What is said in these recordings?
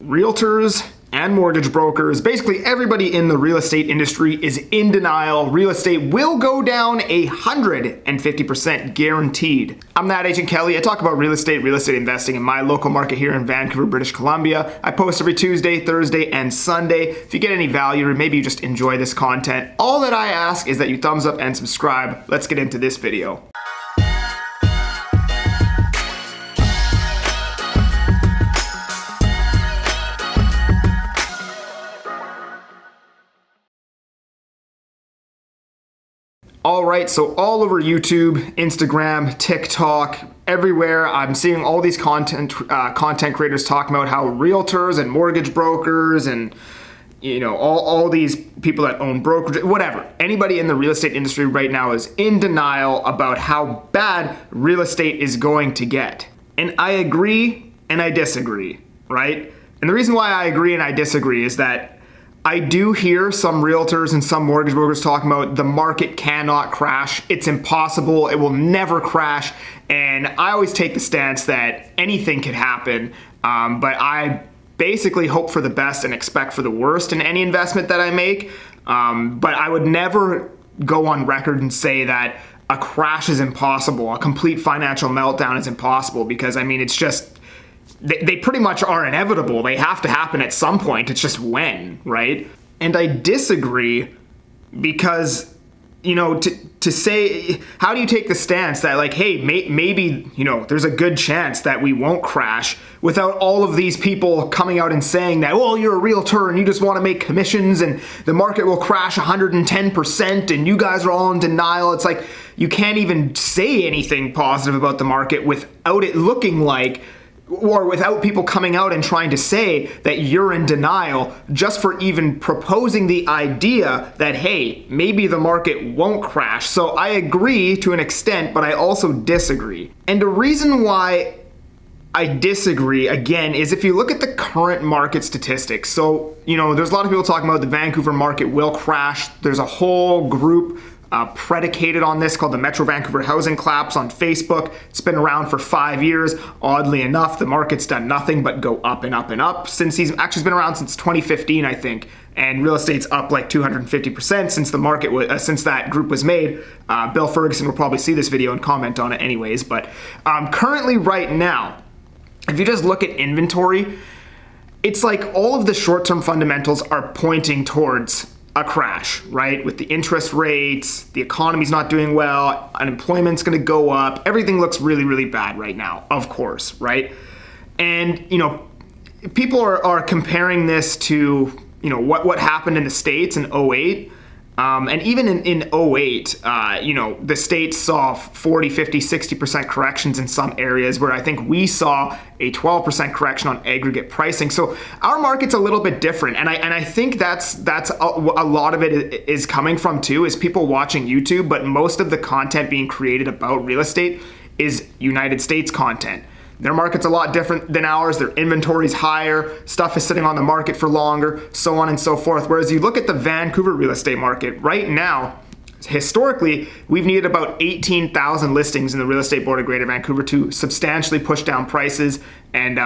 Realtors and mortgage brokers, basically everybody in the real estate industry is in denial. Real estate will go down 150% guaranteed. I'm that Agent Kelly. I talk about real estate investing in my local market here in Vancouver, British Columbia. I post every Tuesday, Thursday, and Sunday. If you get any value or maybe you just enjoy this content, all that I ask is that you thumbs up and subscribe. Let's get into this video. All right, so all over YouTube, Instagram, TikTok, everywhere, I'm seeing all these content creators talking about how realtors and mortgage brokers and all these people that own brokerage, whatever. Anybody in the real estate industry right now is in denial about how bad real estate is going to get. And I agree and I disagree, right? And the reason why I agree and I disagree is that I do hear some realtors and some mortgage brokers talking about the market cannot crash. It's impossible. It will never crash. And I always take the stance that anything could happen. But I basically hope for the best and expect for the worst in any investment that I make. But I would never go on record and say that a crash is impossible. A complete financial meltdown is impossible because, it's just, they pretty much are inevitable. They have to happen at some point. It's just when, right? And I disagree because, to say, how do you take the stance that like, hey, maybe, there's a good chance that we won't crash without all of these people coming out and saying that, well, you're a realtor and you just want to make commissions and the market will crash 110% and you guys are all in denial. It's like, you can't even say anything positive about the market without it looking like, or without people coming out and trying to say that you're in denial just for even proposing the idea that, hey, maybe the market won't crash. So I agree to an extent, but I also disagree. And the reason why I disagree, again, is if you look at the current market statistics. So, there's a lot of people talking about the Vancouver market will crash. There's a whole group predicated on this called the Metro Vancouver Housing Collapse on Facebook. It's been around for 5 years. Oddly enough, the market's done nothing but go up and up and up since he's actually been around since 2015, I think. And real estate's up like 250% since the market was, since that group was made. Bill Ferguson will probably see this video and comment on it anyways. But currently right now, if you just look at inventory, it's like all of the short-term fundamentals are pointing towards a crash, right? With the interest rates, the economy's not doing well, unemployment's gonna go up, everything looks really, really bad right now, of course, right? And, people are comparing this to, what happened in the States in 2008. And even in 2008, the States saw 40, 50, 60% corrections in some areas where I think we saw a 12% correction on aggregate pricing. So our market's a little bit different. And I think that's a lot of it is coming from too, is people watching YouTube, but most of the content being created about real estate is United States content. Their market's a lot different than ours. Their inventory's higher. Stuff is sitting on the market for longer, so on and so forth. Whereas you look at the Vancouver real estate market right now, historically, we've needed about 18,000 listings in the Real Estate Board of Greater Vancouver to substantially push down prices and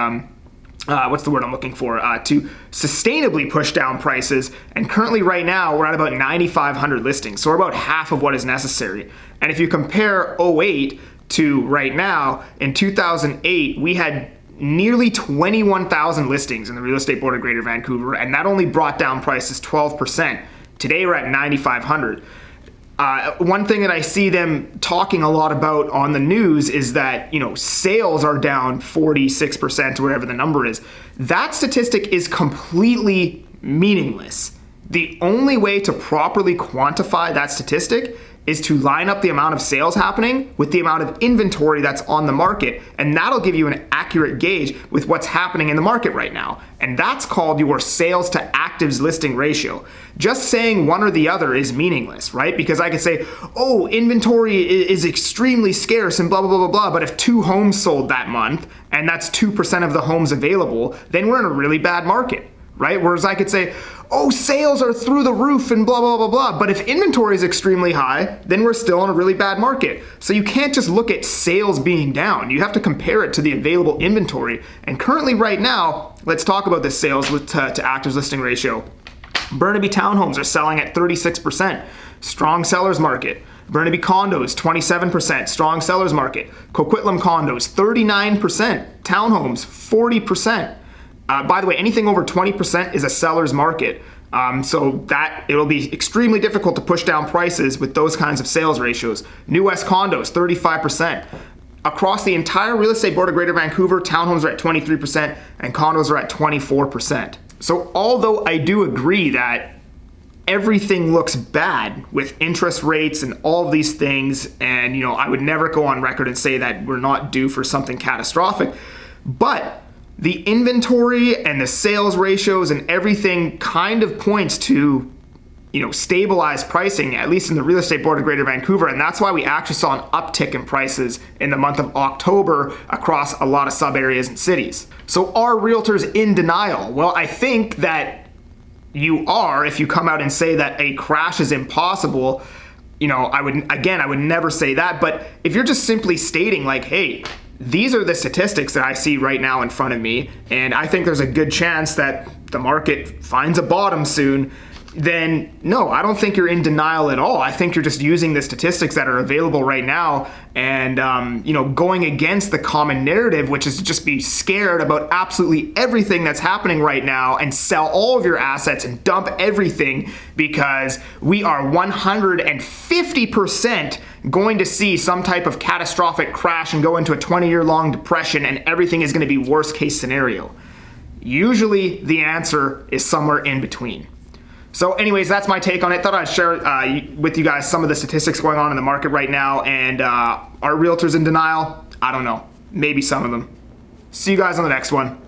what's the word I'm looking for? To sustainably push down prices. And currently right now, we're at about 9,500 listings. So we're about half of what is necessary. And if you compare 2008 to right now, in 2008, we had nearly 21,000 listings in the Real Estate Board of Greater Vancouver, and that only brought down prices 12%. Today, we're at 9,500. One thing that I see them talking a lot about on the news is that, sales are down 46% or whatever the number is. That statistic is completely meaningless. The only way to properly quantify that statistic is to line up the amount of sales happening with the amount of inventory that's on the market, and that'll give you an accurate gauge with what's happening in the market right now. And that's called your sales to actives listing ratio. Just saying one or the other is meaningless, right? Because I could say, oh, inventory is extremely scarce and blah, blah, blah, blah, blah, but if 2 homes sold that month, and that's 2% of the homes available, then we're in a really bad market. right? Whereas I could say, oh, sales are through the roof and blah, blah, blah, blah. But if inventory is extremely high, then we're still in a really bad market. So you can't just look at sales being down. You have to compare it to the available inventory. And currently right now, let's talk about this sales to active listing ratio. Burnaby townhomes are selling at 36%. Strong sellers market. Burnaby condos, 27%, strong sellers market. Coquitlam condos, 39%. Townhomes, 40%. By the way, anything over 20% is a seller's market. So that it'll be extremely difficult to push down prices with those kinds of sales ratios. New West condos, 35%. Across the entire real estate board of Greater Vancouver, townhomes are at 23% and condos are at 24%. So although I do agree that everything looks bad with interest rates and all of these things, and I would never go on record and say that we're not due for something catastrophic, but the inventory and the sales ratios and everything kind of points to stabilized pricing, at least in the real estate board of Greater Vancouver. And that's why we actually saw an uptick in prices in the month of October across a lot of sub areas and cities. So are realtors in denial? Well, I think that you are if you come out and say that a crash is impossible. I would never say that. But if you're just simply stating like, hey, these are the statistics that I see right now in front of me, and I think there's a good chance that the market finds a bottom soon, then no, I don't think you're in denial at all. I think you're just using the statistics that are available right now and going against the common narrative, which is to just be scared about absolutely everything that's happening right now and sell all of your assets and dump everything because we are 150% going to see some type of catastrophic crash and go into a 20-year-long depression and everything is going to be worst case scenario. Usually the answer is somewhere in between. So anyways, that's my take on it. Thought I'd share with you guys some of the statistics going on in the market right now. And are realtors in denial? I don't know. Maybe some of them. See you guys on the next one.